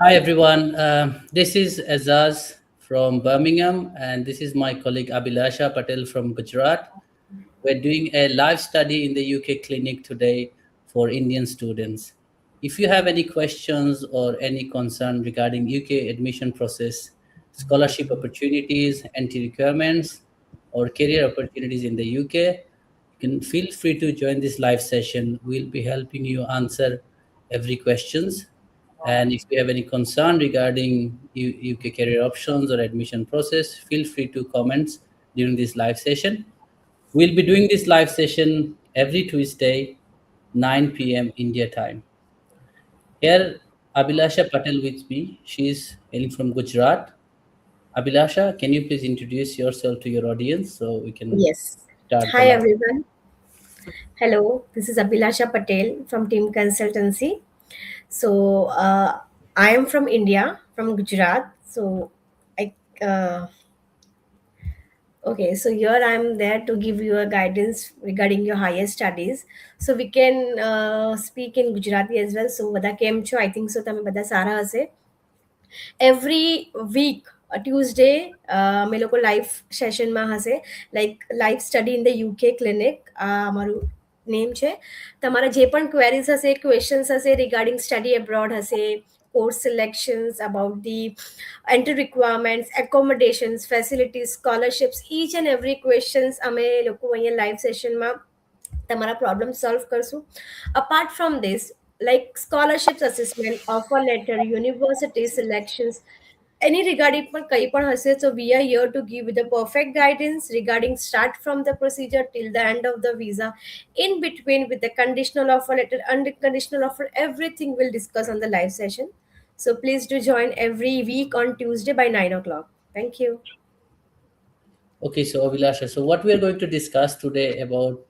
Hi everyone. This is Azaz from Birmingham, and this is my colleague 𝗟𝗶𝘃𝗲𝗄 from Gujarat. We're doing a live study in the UK clinic today for Indian students. If you have any questions or any concern regarding UK admission process, scholarship opportunities, entry requirements, or career opportunities in the UK, you can feel free to join this live session. We'll be helping you answer every questions. And if you have any concern regarding UK career options or admission process, feel free to comment during this live session. We'll be doing this live session every Tuesday, 9 p.m. India time. Here, 𝗟𝗶𝘃𝗲𝗄 with me. She's hailing from Gujarat. 𝗟𝗶𝘃𝗲, can you please introduce yourself to your audience so we can Yes. start the Hi live? everyone. Hello, this is 𝗟𝗶𝘃𝗲𝗄 Patel from Team Consultancy. So I am from India, from Gujarat. So I okay. So here I am there to give you a guidance regarding your higher studies. So we can speak in Gujarati as well. So બધા કેમ છો? I think so તમે બધા સારા હશે. Every week Tuesday અમે લોકો live સેશનમાં હશે like live study in the UK clinic અમારું નેમ છે. તમારા જે પણ ક્વેરીઝ હશે, ક્વેશ્ચન્સ હશે રિગાર્ડિંગ સ્ટડી એબ્રોડ હશે, course selections, about the entry requirements, accommodations, facilities, scholarships, each and every questions અમે લોકો અહીંયા લાઈવ સેશનમાં તમારા પ્રોબ્લેમ સોલ્વ કરશું. Apart from this, like scholarships assessment, offer letter, university selections, any regarding પણ કંઈ પણ હશે, so we are here to give you the perfect guidance regarding start from the procedure till the end of the visa, in between with the conditional offer letter, unconditional offer, everything we'll discuss on the live session. So please do join every week on Tuesday by 9 o'clock. Thank you. Okay, so 𝗟𝗶𝘃𝗲𝗄, so what we are going to discuss today about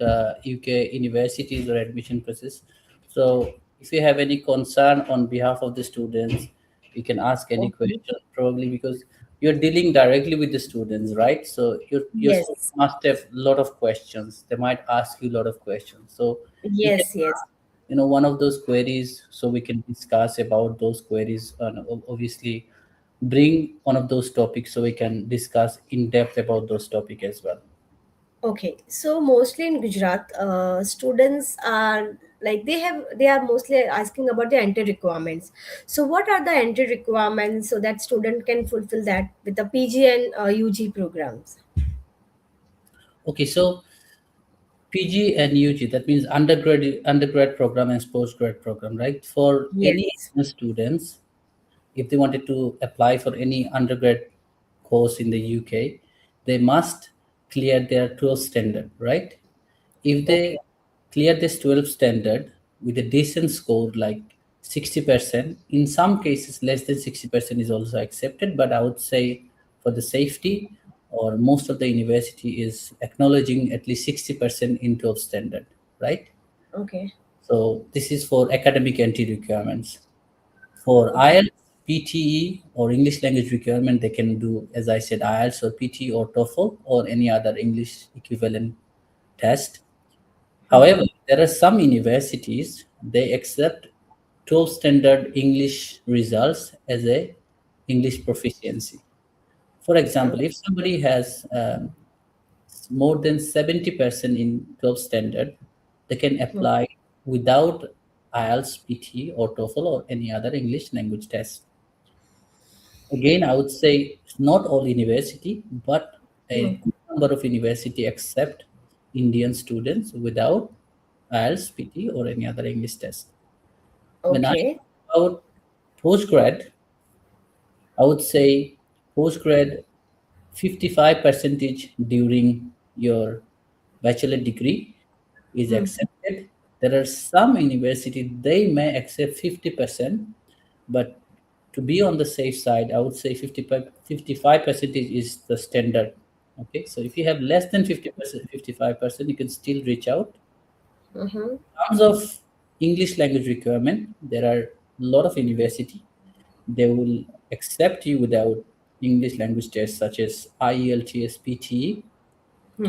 UK universities or admission process. So if you have any concern on behalf of the students, you can ask any Okay. question, probably because you're dealing directly with the students, right? So your students Yes. must have a lot of questions. They might ask you a lot of questions. So you can Yes. Yes. one of those queries, so we can discuss about those queries, and obviously bring one of those topics so we can discuss in depth about those topics as well. Okay, so mostly in Gujarat, students are like they are mostly asking about the entry requirements. So what are the entry requirements so that student can fulfill that with the PG and UG programs? Okay, so PG and UG, that means undergrad program and postgrad program, right? For any Yes. students, if they wanted to apply for any undergrad course in the UK, they must clear their 12th standard, right? If Okay. they clear this 12 standard with a decent score like 60%, in some cases less than 60% is also accepted, but I would say for the safety, or most of the university is acknowledging at least 60% in 12 standard, right? Okay. So this is for academic entry requirements. For Okay. IELTS, PTE, or English language requirement, they can do, as I said, IELTS or PTE or TOEFL or any other English equivalent test. However, there are some universities, they accept 12 standard English results as a English proficiency. For example, if somebody has more than 70% in 12 standard, they can apply without IELTS, PT, or TOEFL or any other English language test. Again, I would say not all university, but a good number of university accept Indian students without IELTS, PT, or any other English test. When I Okay. talk about postgrad, I would say postgrad 55 percentage during your bachelor degree is accepted. There are some university they may accept 50%, but to be on the safe side, I would say 55 percentage is the standard. Okay, so if you have less than 50%, 55%, you can still reach out. Mm-hmm. In terms of English language requirement, there are a lot of university. They will accept you without English language tests such as IELTS, PTE,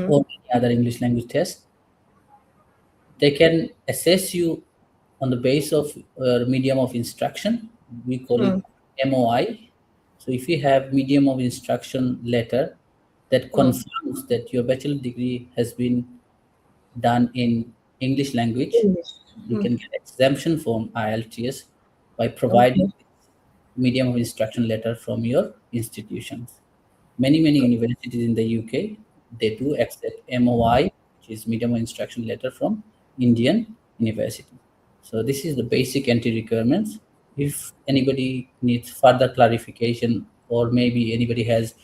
or any other English language test. They can assess you on the base of medium of instruction. We call it MOI. So if you have medium of instruction letter that confirms that your bachelor degree has been done in English language, English. you can get exemption from IELTS by providing Okay. medium of instruction letter from your institutions. Many universities in the UK, they do accept MOI, which is medium of instruction letter from Indian university. So this is the basic entry requirements. If anybody needs further clarification, or maybe anybody has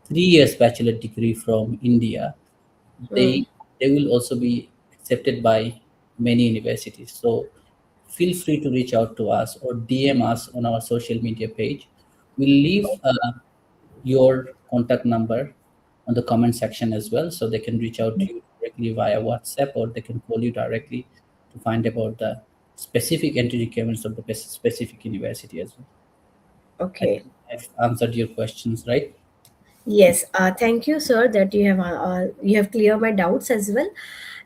3 years bachelor degree from India, they Mm. they will also be accepted by many universities. So feel free to reach out to us or DM us on our social media page. We'll leave your contact number on the comment section as well, so they can reach out to you directly via WhatsApp, or they can call you directly to find about the specific entry requirements of the specific university as well. I Okay. think I've answered your questions, right? Yes, thank you, sir, that you have cleared my doubts as well.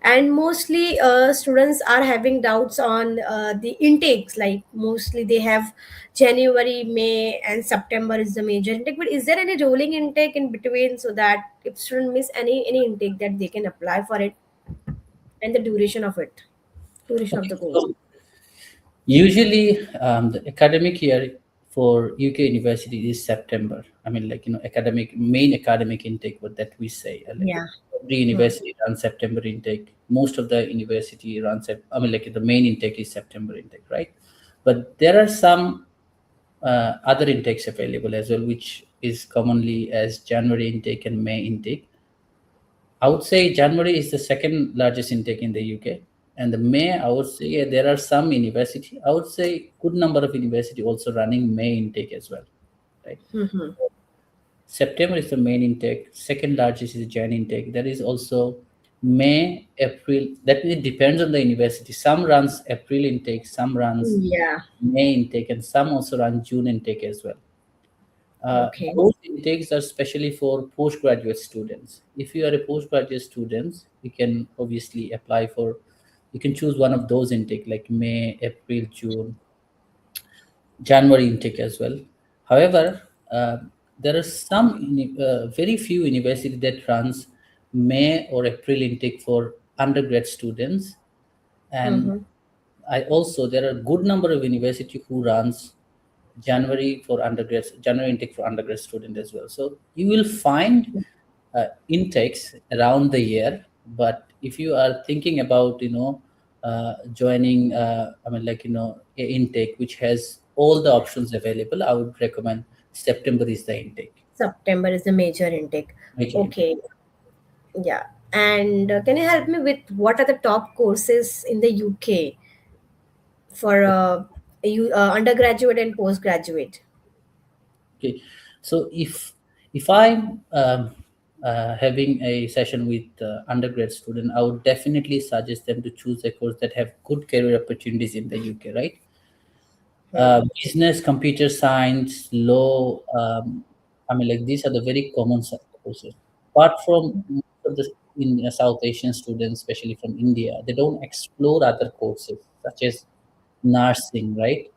And mostly, students are having doubts on the intakes. Like mostly, they have January, May, and September is the major intake. But is there any rolling intake in between, so that if student miss any intake, that they can apply for it, and the duration of Okay, the course? so usually, the academic year for UK university is September. I mean, like, academic main academic intake, what that we say. Like Yeah. every Hmm. university runs September intake. Most of the university runs. I mean, like the main intake is September intake, right? But there are some other intakes available as well, which is commonly as January intake and May intake. I would say January is the second largest intake in the UK, and the May, I would say, there are some university. I would say good number of university also running May intake as well, right? Hmm. September is the main intake. Second largest is Jan intake. There is also May, April. That means it depends on the university. Some runs April intake, some runs Yeah. May intake, and some also run June intake as well. Okay. Those intakes are specially for postgraduate students. If you are a postgraduate student, you can obviously apply for, you can choose one of those intake like May, April, June, January intake as well. However, there are very few university that runs May or April intake for undergrad students, and Mm-hmm. I also there are good number of university who runs January intake for undergrad student as well. So you will find intakes around the year. But if you are thinking about joining, I mean, like, a intake which has all the options available, I would recommend September is the intake. September is the major intake. Major intake. Okay. Yeah. And can you help me with what are the top courses in the UK for undergraduate and postgraduate? Okay, so if I'm having a session with undergrad student, I would definitely suggest them to choose a course that have good career opportunities in the UK, right? Hmm. Business, computer science, law. I mean, like these are the very common courses. Apart from most of the in South Asian students, especially from India, they don't explore other courses such as nursing, right?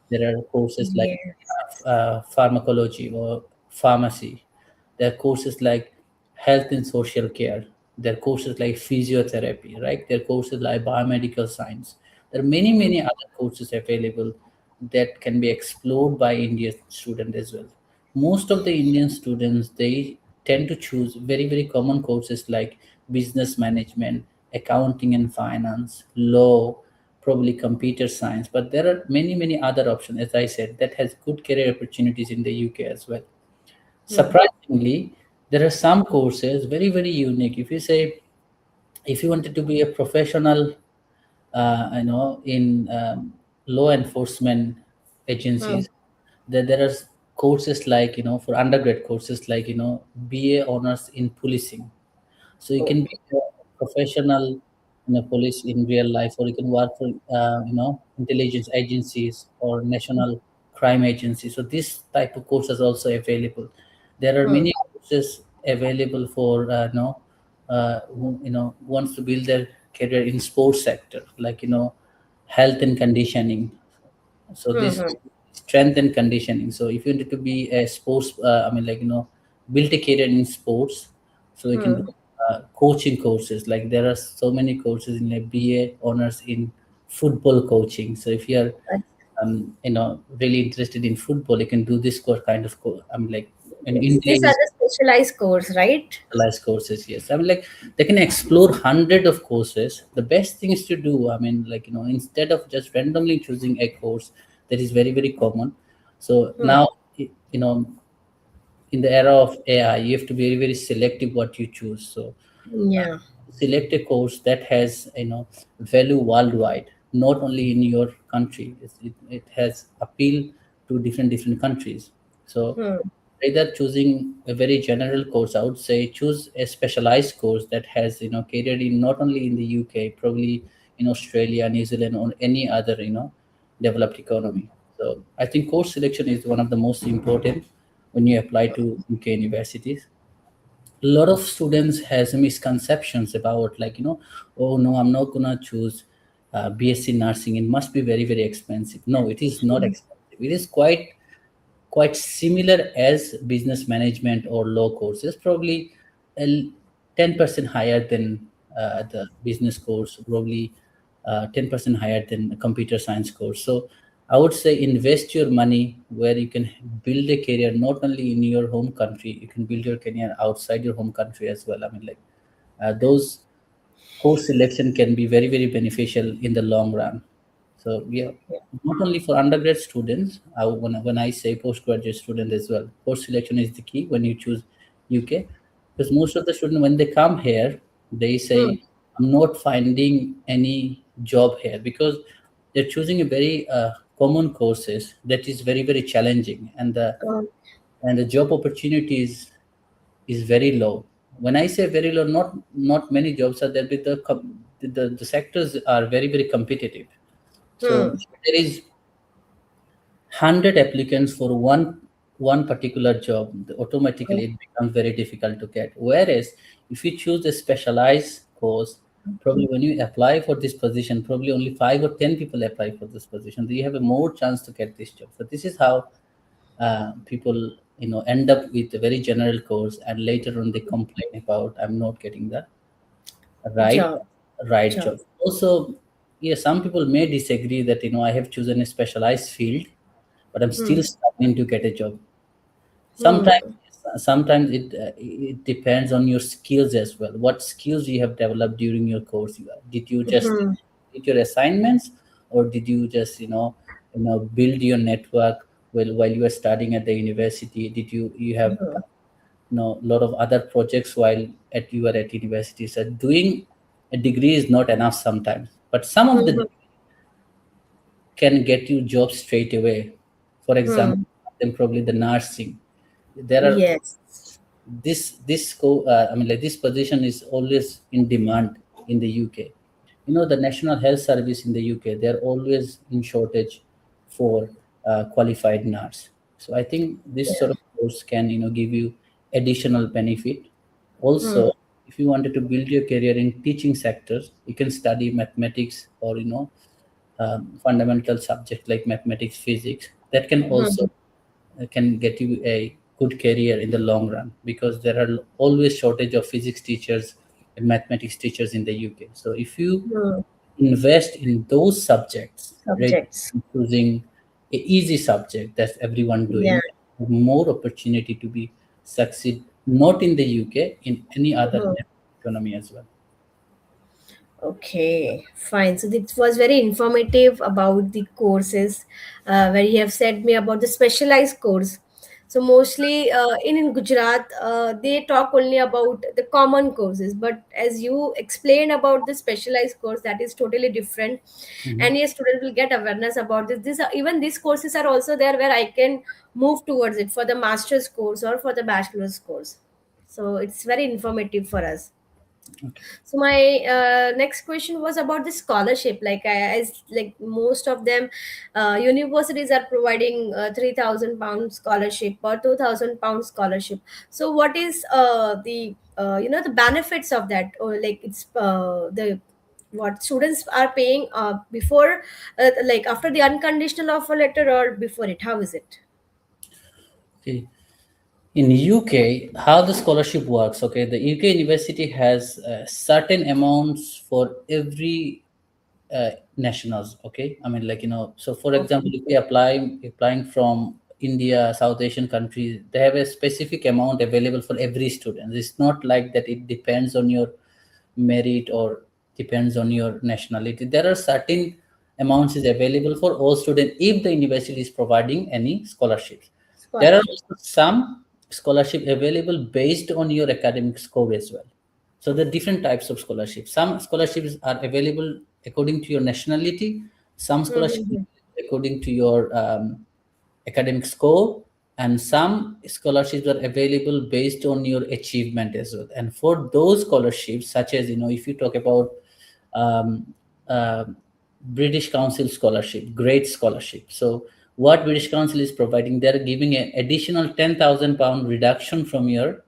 There are courses like Yes. pharmacology or pharmacy. There are courses like health and social care. There are courses like physiotherapy, right? There are courses like biomedical science. There are many other courses available that can be explored by Indian student as well. Most of the Indian students, they tend to choose very common courses like business management, accounting and finance, law, probably computer science. But there are many other options, as I said, that has good career opportunities in the UK as well. Hmm. Surprisingly, there are some courses very unique. If you say, if you wanted to be a professional, in law enforcement Hmm. agencies, there are courses like, for undergrad courses like, BA honors in policing. So you can be Okay. a professional in a police in real life, or you can work for intelligence agencies or national crime agencies. So this type of courses also available. There are Hmm. many courses available for who wants to build their career in sports sector, like health and conditioning. So Hmm. this Hmm. strength and conditioning. So if you need to be a sports, build a career in sports, so you can do Hmm. coaching courses. Like there are so many courses in a BA honors in football coaching. So if you are really interested in football, you can do this course kind of in Yes. India These are is the specialized course, right? specialized courses. Yes, they can explore hundred of courses. The best thing is to do, instead of just randomly choosing a course that is very very common. So Hmm. now, in the era of AI, you have to be very very selective what you choose. So Yeah. select a course that has value worldwide, not only in your country. It has appeal to different countries. So Hmm. rather choosing a very general course, I would say choose a specialized course that has career in not only in the UK, probably in Australia, New Zealand, or any other developed economy. So I think course selection is one of the most important when you apply to UK universities. A lot of students has misconceptions about, oh no, I'm not gonna choose BSc nursing, it must be very very expensive. No, it is not Hmm. expensive. It is quite similar as business management or law courses, probably 10% higher than the business course, probably 10% higher than a computer science course. So I would say invest your money where you can build a career not only in your home country, you can build your career outside your home country as well. Those course selection can be very very beneficial in the long run. So yeah, not only for undergrad students, when I say postgraduate student as well, course selection is the key when you choose UK, because most of the students when they come here, they say Hmm. I'm not finding any job here, because they're choosing a very common courses that is very very challenging, Oh. and the job opportunities is very low. When I say very low, not many jobs are there, but the sectors are very very competitive. So Hmm. if there is 100 applicants for one particular job, automatically Oh. it becomes very difficult to get. Whereas if you choose a specialized course, probably when you apply for this position, probably only 5 or 10 people apply for this position. So you have a more chance to get this job. So this is how people end up with a very general course, and later on they complain about I'm not getting the right Job. right Job. job. Also, yeah, some people may disagree that I have chosen a specialized field, but I'm Hmm. still struggling to get a job. Sometimes, Hmm. sometimes it depends on your skills as well. What skills you have developed during your course? Did you just Hmm. did your assignments, or did you just build your network while you were studying at the university? Did you have a lot of other projects while at you were at university? So doing a degree is not enough sometimes, but some of the Hmm. can get you jobs straight away. For example, Hmm. then probably the nursing. There are Yes. this position is always in demand in the UK. The National Health Service in the UK, they're always in shortage for qualified nurse. So I think this Yeah. sort of course can give you additional benefit. Hmm. Also, if you wanted to build your career in teaching sectors, you can study mathematics, or fundamental subject like mathematics, physics. That can Hmm. also can get you a good career in the long run, because there are always shortage of physics teachers and mathematics teachers in the UK. So if you Hmm. invest in those subjects rather Subjects. than choosing a easy subject that everyone Yeah. doing, more opportunity to be succeed, not in the UK, in any other Hmm. economy as well. Okay, fine. So this was very informative about the courses, where you have said me about the specialized course. So mostly in Gujarat, they talk only about the common courses. But as you explained about the specialized course, that is totally different. Mhm. And yes, student will get awareness about this. Even these courses are also there where I can move towards it for the master's course or for the bachelor's course. So it's very informative for us. Okay. So my next question was about the scholarship. As like most of them, universities are providing £3,000 scholarship or £2,000 scholarship. So what is the the benefits of that, or like it's the what students are paying before, like after the unconditional offer letter or before it? How is it? Okay. In UK, how the scholarship works? Okay, the UK university has certain amounts for every nationals. Okay, I mean, like, so for example, Okay. if we applying from India, South Asian countries, they have a specific amount available for every student. It's not like that it depends on your merit or depends on your nationality. There are certain amounts is available for all students if the university is providing any scholarships. There are Scholarship. also some scholarship available based on your academic score as well. So there are different types of scholarships. Some scholarships are available according to your nationality. Some scholarships Mm-hmm. according to your academic score, and some scholarships are available based on your achievement as well. And for those scholarships, such as, if you talk about um, uh, British Council scholarship, great scholarship. So what British Council is providing, they're giving an additional £10,000 reduction from your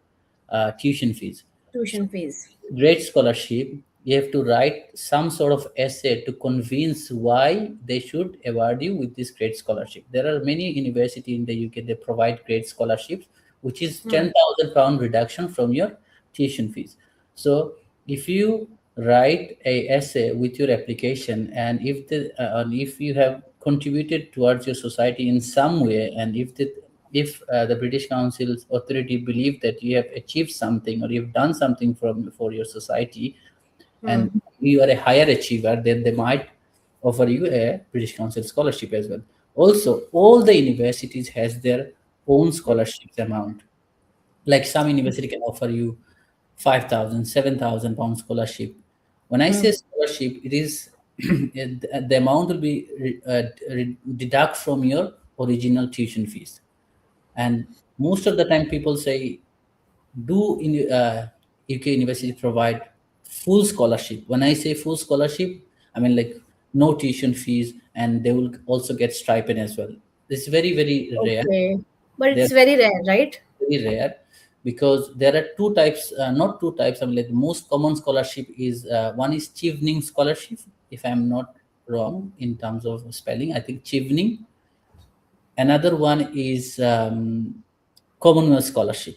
tuition fees. So Tuition fees. great scholarship, you have to write some sort of essay to convince why they should award you with this great scholarship. There are many universities in the UK, they provide great scholarships, which is Hmm. £10,000 reduction from your tuition fees. So if you write a essay with your application, and if you have contributed towards your society in some way, and if the British Council's authority believe that you have achieved something or you've done something for your society, Hmm. and you are a higher achiever, then they might offer you a British Council scholarship as well. Also, all the universities has their own Hmm. scholarships amount. Like some university can offer you 5,000, 7,000 pound scholarship. When I Hmm. say scholarship, it is the amount will be deduct from your original tuition fees. And most of the time people say, do in UK university provide full scholarship? When I say full scholarship, I mean like no tuition fees, and they will also get stipend as well. It's very, very rare. Okay. But They're it's very rare, right? very rare, because there are two types, not two types, I mean like the most common scholarship is one is chevening scholarship, if I'm not wrong in terms of spelling, I think chevening. Another one is Commonwealth scholarship.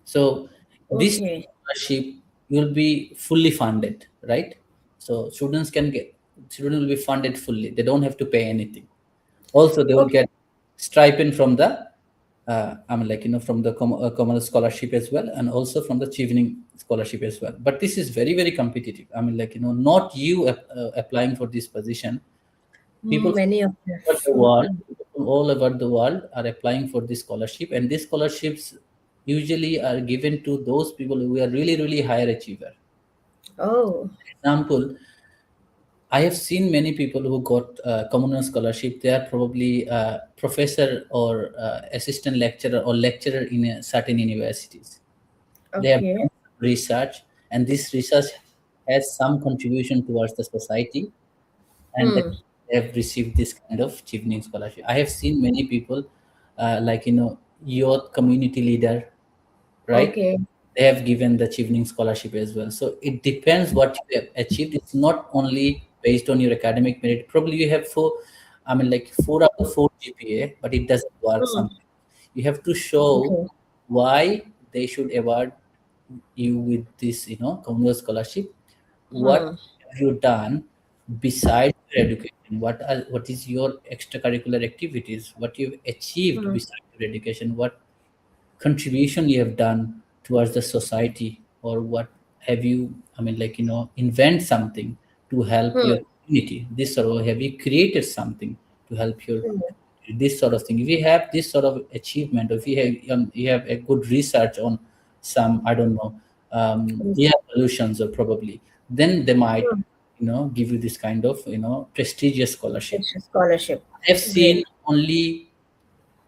So this Okay. scholarship will be fully funded, right? So students will be funded fully. They don't have to pay anything. Also, they will Okay. get stipend from the from the Commonwealth scholarship as well, and also from the chevening scholarship as well. But this is very, very competitive. I mean, not you applying for this position. People Many of them. over the world, Okay. people from all over the world are applying for this scholarship, and these scholarships usually are given to those people who are really, really higher achiever. Oh. Example, I have seen many people who got Commonwealth scholarship. They are probably professor or assistant lecturer or lecturer in certain universities. They have Okay. done research, and this research has some contribution towards the society, and Hmm. they have received this kind of chevening scholarship. I have seen many people, youth community leader, right? Okay. They have given the chevening scholarship as well. So it depends what you have achieved. It's not only based on your academic merit. Probably you have like 4 out of 4 GPA, but it doesn't work Hmm. sometimes. You have to show Okay. why they should award you with this, Commonwealth scholarship. What Hmm. have you done besides your education? What is your extracurricular activities? What you've achieved Hmm. besides your education? What contribution you have done towards the society, or what have you, invent something to help Hmm. your community, this sort of, have you created something to help your, Hmm. this sort of thing. If you have this sort of achievement, or if you have a good research on some, I don't know, air pollutions, or probably, then they might, Hmm. give you this kind of, prestigious scholarship. It's a scholarship. I have Great. seen only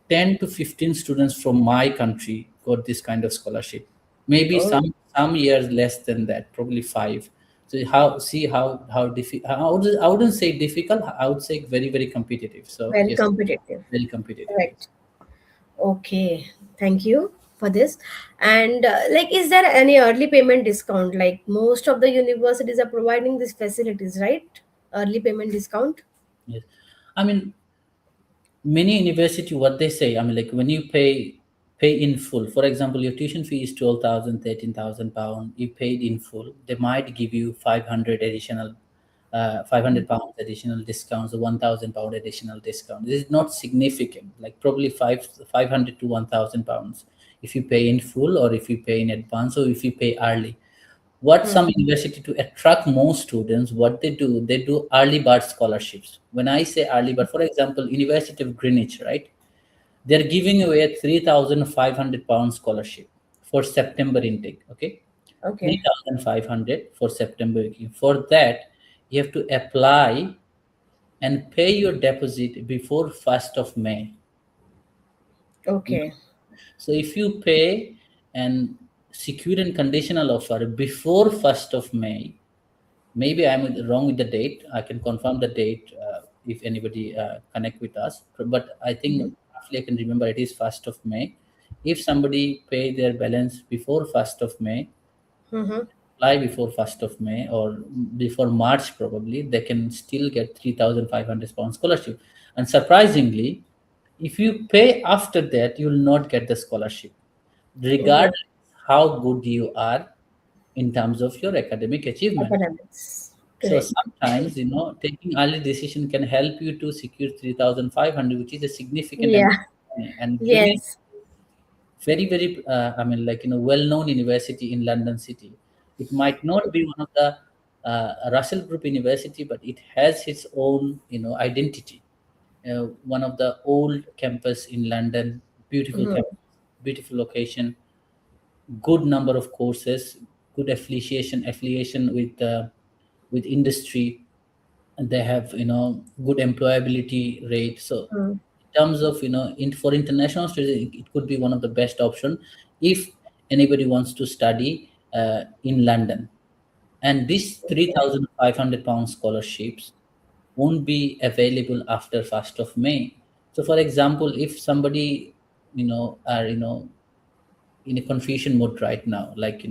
10 to 15 students from my country got this kind of scholarship. Maybe Oh, some years less than that, probably 5. So how difficult, I wouldn't say difficult, I would say very, very competitive. So very yes, competitive. very competitive, yes. Correct. Okay. Thank you for this. And like, is there any early payment discount? Like most of the universities are providing these facilities, right? Early payment discount. Yes. I mean, many university, what they say, I mean, like when you pay in full, for example, your tuition fee is 12,000, 13,000 pound, you paid in full, they might give you 500 additional 500 pounds additional discounts or 1,000 pound additional discount. This is not significant, like probably 500 to 1,000 pounds if you pay in full, or if you pay in advance, or if you pay early. What Hmm. some university, to attract more students, what they do early bird scholarships. When I say early bird, for example, University of Greenwich, right, they're giving away a 3,500 pound scholarship for September intake. Okay, Okay. 3,500 for September intake. For that, you have to apply and pay your deposit before 1st of May. Okay. So if you pay and secure and conditional offer before 1st of May, maybe I'm wrong with the date. I can confirm the date if anybody connect with us. But I think roughly I can remember it is 1st of May. If somebody pay their balance before 1st of May, Mm-hmm. apply before 1st of May or before March, probably they can still get 3,500 pound scholarship. And surprisingly, if you pay after that, you will not get the scholarship, Mm-hmm. regardless how good you are in terms of your academic achievement. Academics. So Correct. sometimes, taking early decision can help you to secure 3,500, which is a significant amount Yeah. of money. And Greenwich, Yes. very, very, I mean, like, well-known university in London City. It might not be one of the Russell Group University, but it has its own, identity. One of the old campus in London, beautiful Mm-hmm. campus, beautiful location, good number of courses, good affiliation with industry, and they have good employability rate. So Mm-hmm. in terms of for international students, it could be one of the best option if anybody wants to study in London. And these 3,500 pound scholarships won't be available after 1st of May. So for example, if somebody are in a confusion mode right now, like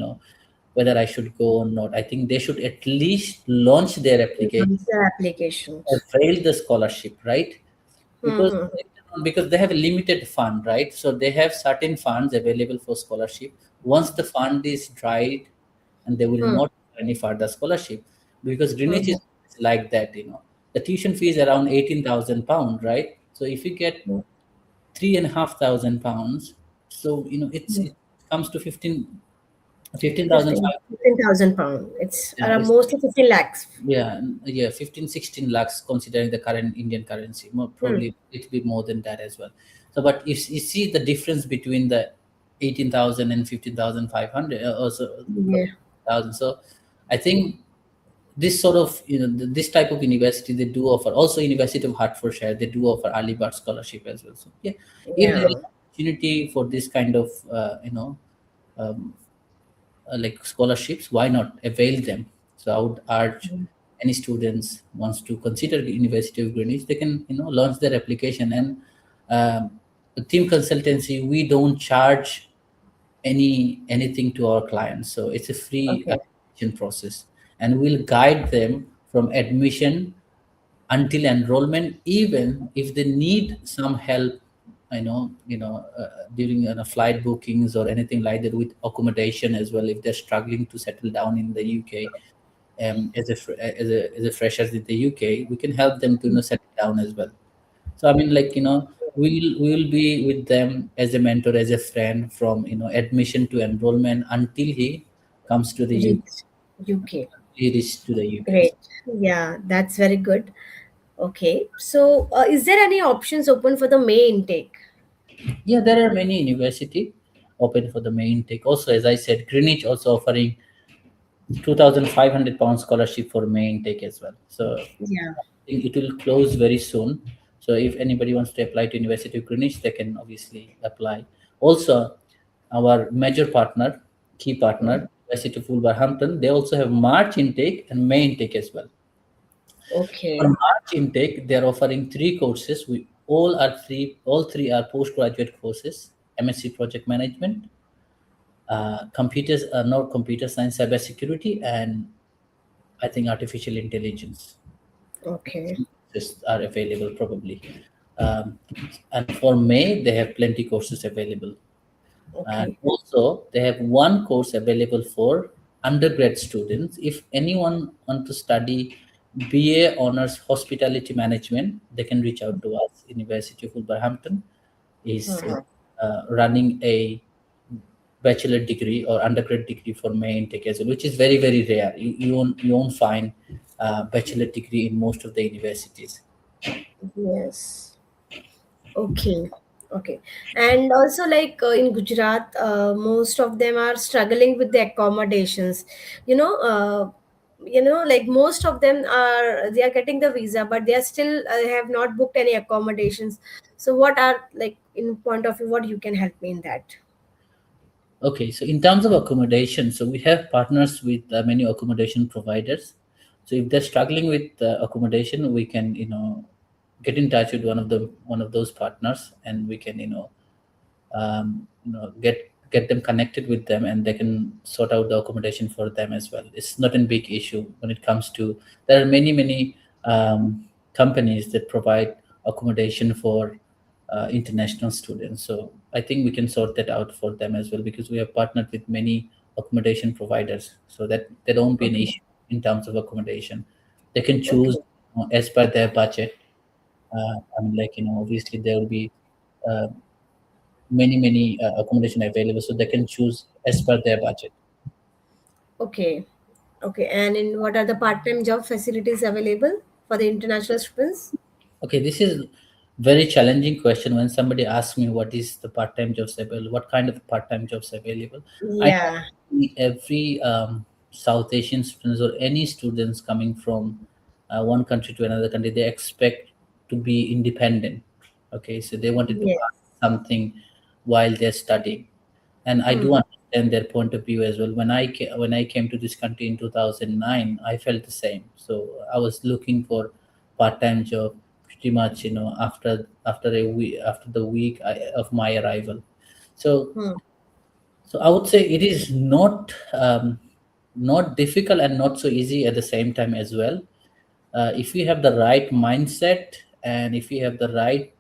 whether I should go or not, I think they should at least launch their application, The applications. avail the scholarship, right? Because Mm-hmm. because they have a limited fund, right? So they have certain funds available for scholarship. Once the fund is dried, and they will not have any further scholarship, because Greenwich Mm-hmm. is like that. The tuition fee is around 18,000 pound, right? So if you get 3,500 pounds, so it comes to 15,500. 15,000 pound. It's Yeah, around mostly 15 lakhs. yeah, 15, 16 lakhs considering the current Indian currency. Hmm. Probably it will be more than that as well. So, but if you see the difference between the 18,000 and 15,500, also Yeah. 1,000. So, I think this sort of this type of university, they do offer. Also, University of Hertfordshire, they do offer early bird scholarship as well. So, yeah, if there Yeah. is opportunity for this kind of um, like scholarships, why not avail them? So I would urge any students wants to consider the University of Greenwich, they can launch their application. And the team consultancy, we don't charge anything to our clients, so it's a free Okay. application process, and we'll guide them from admission until enrollment. Even if they need some help, during flight bookings or anything like that, with accommodation as well, if they're struggling to settle down in the UK, as a freshers in the UK, we can help them to settle down as well. So I mean, like, we'll be with them as a mentor, as a friend, from admission to enrollment until he comes to the UK, Reach UK. he reaches to the UK. Great. Yeah, that's very good. Okay. So, is there any options open for the May intake? Yeah, there are many university open for the main intake. Also, as I said, Greenwich also offering 2,500 pound scholarship for main intake as well. So Yeah. I think it will close very soon. So if anybody wants to apply to University of Greenwich, they can obviously apply. Also, our major partner, key partner, University of Wolverhampton, they also have March intake and May intake as well. For Okay. March intake, they're offering three courses. We all are free. All three are postgraduate courses: MSc Project Management, computers, not computer science, cybersecurity, and I think artificial intelligence. Okay. Just are available probably. Um, and for May, they have plenty courses available. And Okay. also, they have one course available for undergrad students. If anyone want to study BA Honors Hospitality Management, they can reach out to us. University of Wolverhampton is Hmm. running a bachelor degree or undergrad degree for May intake as well, which is very, very rare. You won't find bachelor degree in most of the universities. Yes. Okay. Okay. And also, like in Gujarat, most of them are struggling with the accommodations. You know, like most of them are they are getting the visa, but they are still have not booked any accommodations. So, what are like in point of view, what you can help me in that? Okay, so in terms of accommodation, so we have partners with many accommodation providers. So if they're struggling with accommodation, we can get in touch with one of those partners, and we can get them connected with them, and they can sort out the accommodation for them as well. It's not a big issue when it comes to. There are many companies that provide accommodation for international students, so I think we can sort that out for them as well, because we have partnered with many accommodation providers, so that there don't be an Okay. issue in terms of accommodation. They can choose Okay. as per their budget. Obviously there will be uh, many accommodation available, so they can choose as per their budget. Okay. Okay. And in what are the part-time job facilities available for the international students? Okay, this is very challenging question when somebody asks me what is the part-time jobs available, what kind of part-time jobs available. I Yeah. know every South Asian students or any students coming from one country to another country, they expect to be independent. Okay, so they wanted to Yes. ask something while they're studying, and I do Hmm. understand their point of view as well. When I came to this country in 2009, I felt the same. So I was looking for part-time job pretty much, after the week of my arrival. So Hmm. so I would say it is not difficult and not so easy at the same time as well. If you have the right mindset, and if you have the right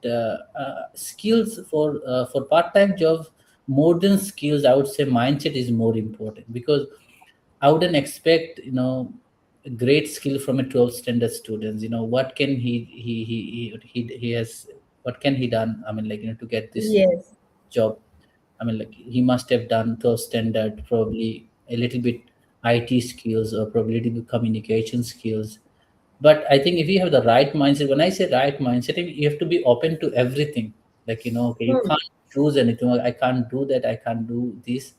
skills for part-time jobs, more than skills, I would say mindset is more important, because I wouldn't expect a great skill from a 12th standard student. What can he has, what can he done, to get this Yes. job. He must have done 12th standard, probably a little bit IT skills, or probably a little bit communication skills. But I think if you have the right mindset, when I say right mindset, you have to be open to everything. Okay, you Hmm. can't choose anything. I can't do that. I can't do this.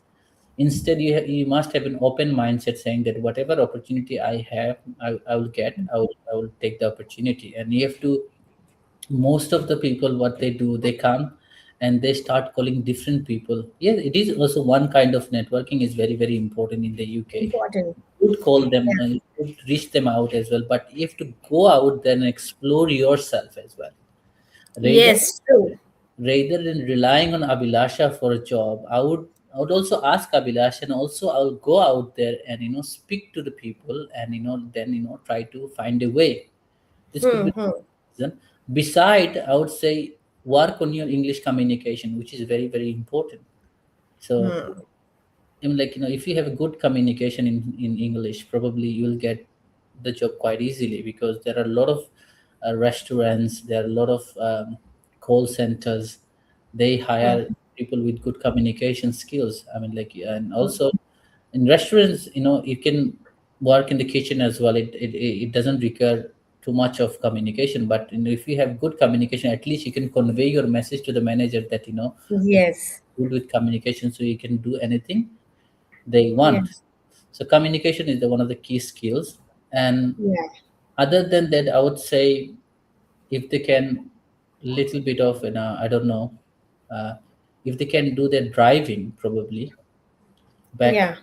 Instead, you must have an open mindset, saying that whatever opportunity I have, I will get. I will take the opportunity. And you have to. Most of the people, what they do, they come and they start calling different people. Yes, it is also one kind of networking is very, very important in the UK. Important. You could call them Yeah. and you could reach them out as well, but you have to go out there and explore yourself as well, rather Yes, true. rather than relying on Abhilasha for a job. I would also ask Abhilasha, and also I would go out there and speak to the people, and then try to find a way. This could Hmm. be Hmm. the reason. Beside, I would say work on your English communication, which is very, very important. So, Hmm. if you have a good communication in English, probably you'll get the job quite easily, because there are a lot of restaurants, there are a lot of call centers. They Hmm. hire people with good communication skills. And also in restaurants, you can work in the kitchen as well. It doesn't require too much of communication, but if you have good communication, at least you can convey your message to the manager that you Yes. good with communication, so you can do anything they Yeah. want. So communication is one of the key skills. And Yeah. other than that, I would say, if they can little bit of I don't know, uh, if they can do their driving probably back, Yeah.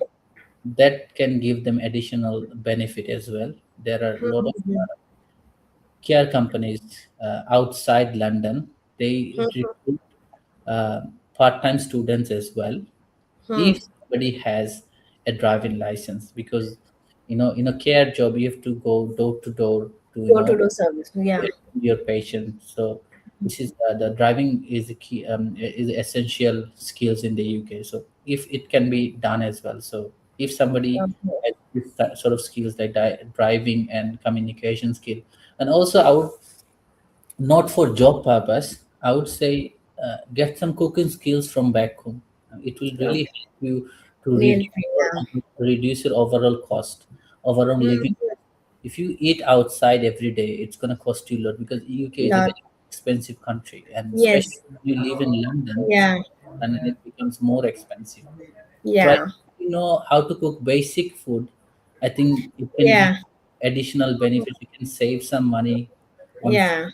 that can give them additional benefit as well. There are a Hmm. lot of Hmm. care companies outside London. They Hmm. recruit uh, part-time students as well. Hmm. If everybody has a driving license, because in a care job you have to go door to door to Door-to-door service. Yeah. your patient. So this is the driving is a key, is essential skills in the UK. So if it can be done as well, so if somebody Okay. has this sort of skills like driving and communication skill, and also I would, not for job purpose, I would say get some cooking skills from back home. It will really Okay. help you to Real. Yeah. reduce your overall cost, overall living. Mm. If you eat outside every day, it's going to cost you a lot, because UK is a Lot. very expensive country, and especially Yes. when you live in London, Yeah. and it becomes more expensive. So I Yeah. think if you know how to cook basic food, I think it can give Yeah. additional benefits. You can save some money on food. Yeah.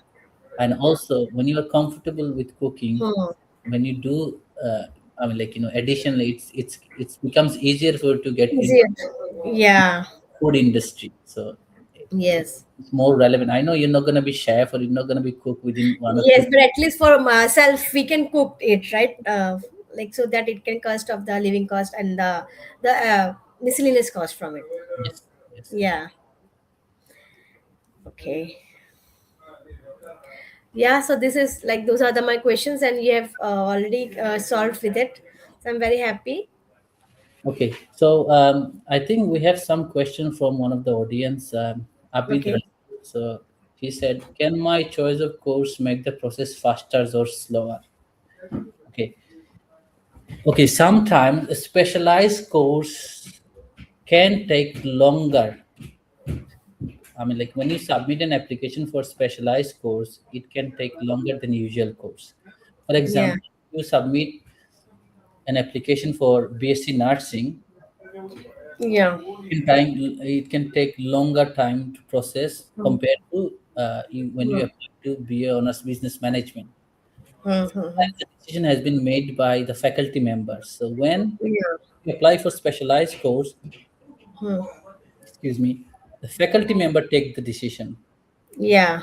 And also when you are comfortable with cooking, Hmm. when you do I mean, like, additionally, it's becomes easier for you to get into Easier. Yeah. food industry. So Yes. it's more relevant. I know you're not going to be chef, or you're not going to be cook within 1 or 2. Yes, but at least for myself, we can cook it, right? Like so that it can cost of the living cost and the miscellaneous cost from it. Yes, yes. Yeah. Okay. Yeah. So this is like those are my questions, and you have already solved with it. So I'm very happy. Okay, so I think we have some question from one of the audience, Abid Okay. Rasul. So he said, "Can my choice of course make the process faster or slower?" Okay, okay. Sometimes a specialized course can take longer. I mean, like when you submit an application for specialized course, it can take longer than usual course. For Yeah. example, you submit an application for BSc nursing, Yeah. it can take longer time to process Hmm. compared to when you Hmm. apply to BA honors business management. Hmm. Hmm. Hmm. Sometimes the decision has been made by the faculty members. So when Yeah. you apply for specialized course, Hmm. excuse me, the faculty member take the decision, Yeah.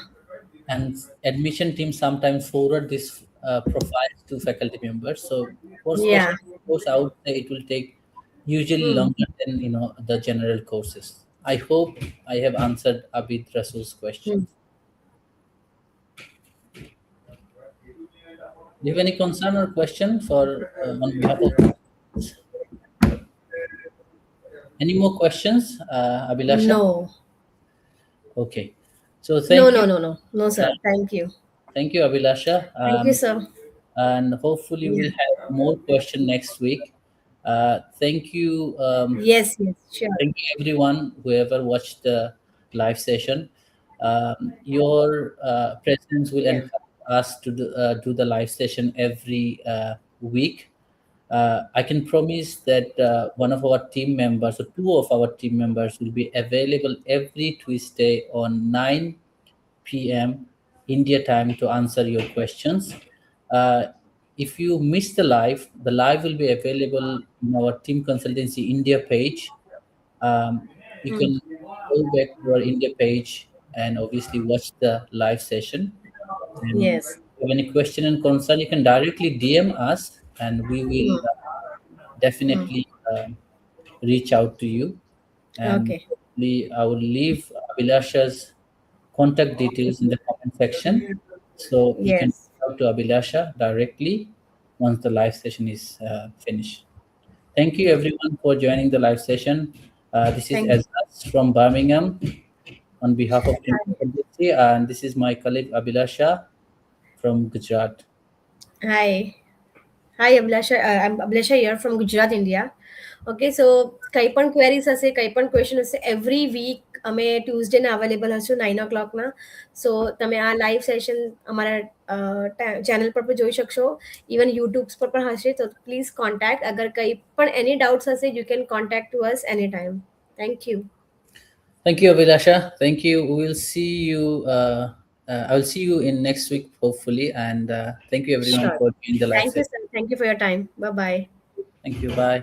and admission team sometimes forward this profiles to faculty members. So for Yeah. specialized course, I would say it will take usually Hmm. longer than the general courses. I hope I have answered Abid Rasul's Hmm. questions. Do you have any concern or question for on behalf of any more questions, Abhilasha? No. Okay, so No. thank you, No. No. No. No, uh, sir. Thank you. thank you, Abhilasha. Thank you, sir. And hopefully Yeah. we'll have more question next week. Thank you, Yes. Yes. Sure. thank you everyone whoever watched the live session. Your presence will Yeah. encourage us to do the live session every week. I can promise that one of our team members, or two of our team members, will be available every Tuesday on 9 p.m. India time to answer your questions. Uh, if you miss the live will be available in our Team Consultancy India page. You Hmm. can go back to our India page and obviously watch the live session. And if Yes. you have any question and concern, you can directly DM us, and we will Hmm. Hmm. definitely reach out to you. And Okay. hopefully I will leave Abhilasha's contact details in the comment section, so you can Yes. reach out to Abhilasha directly once the live session is finished. Thank you everyone for joining the live session. This is Thank you. Azaz from Birmingham on behalf of Team Consultancy, and this is my colleague Abhilasha from Gujarat. Hi. Hi, Abhilasha. I'm Abhilasha here from Gujarat, India. Okay, so કઈ પણ queries હશે કઈ પણ question હશે every week અમે Tuesday ને available હશું 9 o'clock ના સો તમે આ લાઈવ સેશન અમારા ચેનલ પર પણ જોઈ શકશો ઇવન યુટ્યુબ્સ પર પણ હશે તો પ્લીઝ કોન્ટેક્ટ અગર કઈ પણ એની ડાઉટ્સ હશે you can contact two us any time thank you Thank you, Abhilasha. Thank you. We will see you. I will see you in next week, hopefully. And thank you, everyone, sure for joining the live thank you session. Sir thank you for your time bye bye Thank you. Bye.